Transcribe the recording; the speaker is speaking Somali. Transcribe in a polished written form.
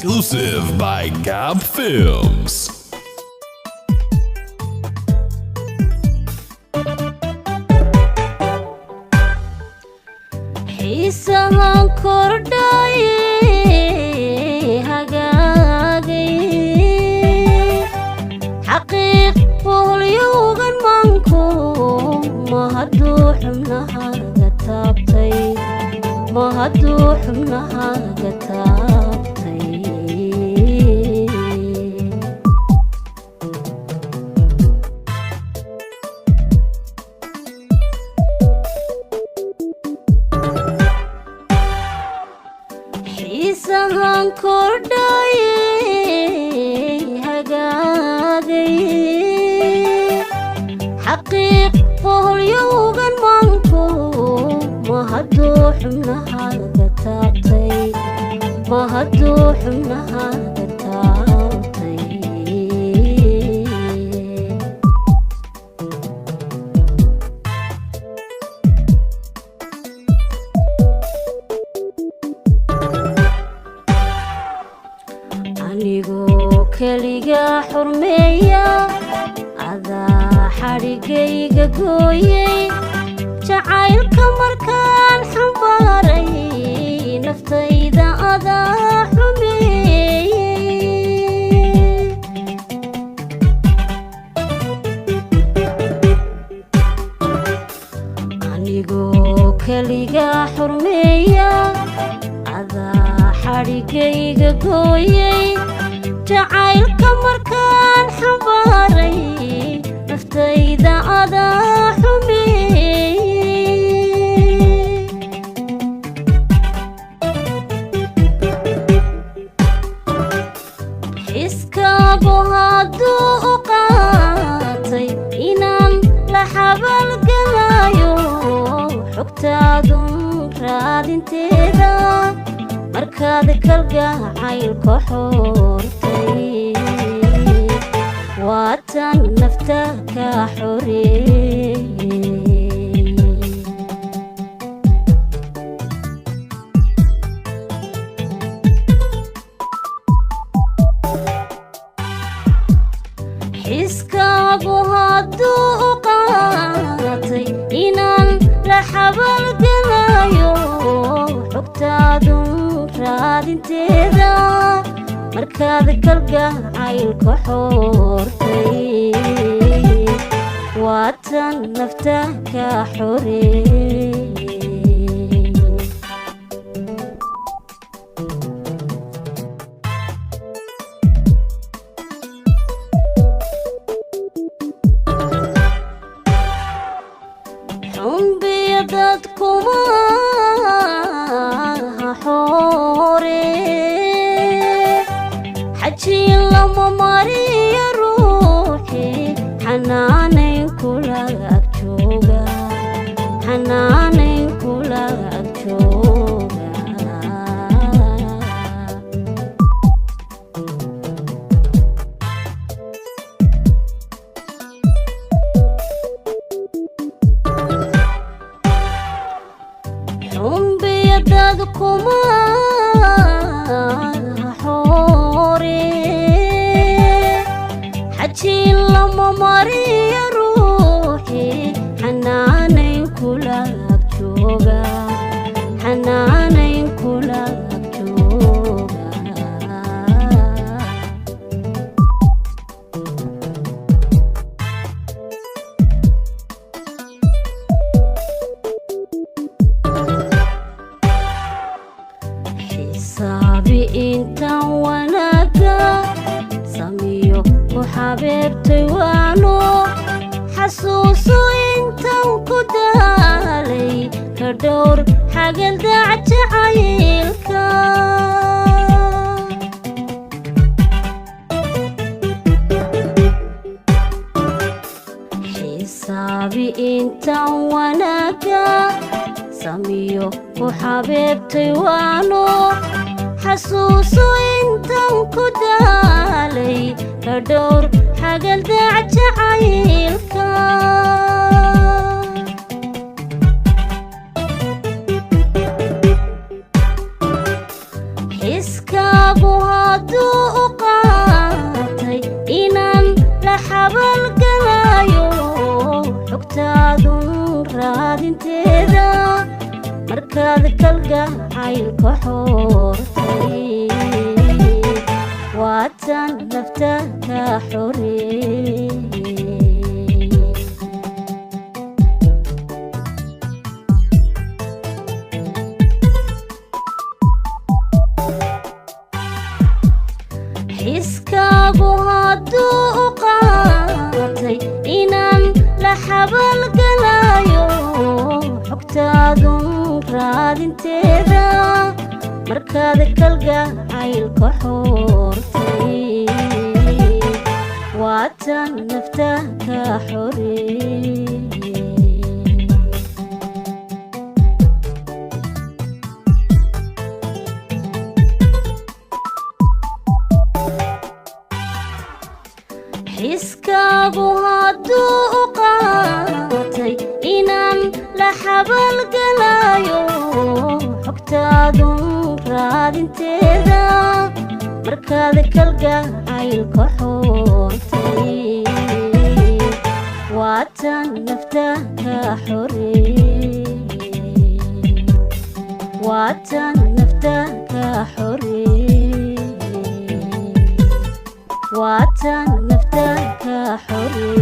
Exclusive by Gab Films. xiisahan kordhaye hagaagay xaqiiq boholyowgan manku ma hadduu xubnahaaga taabtay xiisahan kordhaye hagaagay xaqiiq boholyowgan manku ma hadduu xubnahaaga taabtay anigoo keliga xurmeeya adaa xadhigayga gooyay jacaylka markaan xambaaray naftayda adaa xumeeyey anigoo keliga xurmeeya adaa xadhigayga gooyay jacaylka markaan xambaaray naftayda adaa xumeeyey xiskaagu hadduu u qaatay inaan la xabalgalayo xogtaadun raadinteeda markaad kalgacaylka xoortay waatan nafta ka xoreeyey xiskaagu hadduu u qaatay inaan la xabalgalayo xogtaadun raadinteeda markaad kalgacaylka xoortay waatan nafta ka xoreeyey xumbiya dadkuma xoore xajiin lama mariya ruuxi xanaanayn kula ag jooga xumbiya dadkuma xoore xajiin lama mariya ruuxi xanaanayn kula ag jooga xisaabi intaan wanaaga samiyo ku xabeebtay waano xasuuso intaan ku daalay ka dhowr xagaldac jacaylka xisaabi intaan wanaaga samiyo ku xabeebtay waano xasuuso intaan ku daalay ka dhowr xagaldac jacaylka iskaagu markaad kalgacaylka xoortay waatan nafta ka xoreeyey xiskaagu hadduu u qaatay inaan la xabalgalayo xogtaadun raadinteeda markaad kalgacaylka xoortay waatan nafta ka xoreeyey xiskaagu hadduu u qaatay inaan la xabalgalayo xogtaadun raadinteeda markaad kalgacaylka xoortay waatan nafta ka xoreeyey waatan nafta ka xoreeyey waatan nafta ka xoreeyey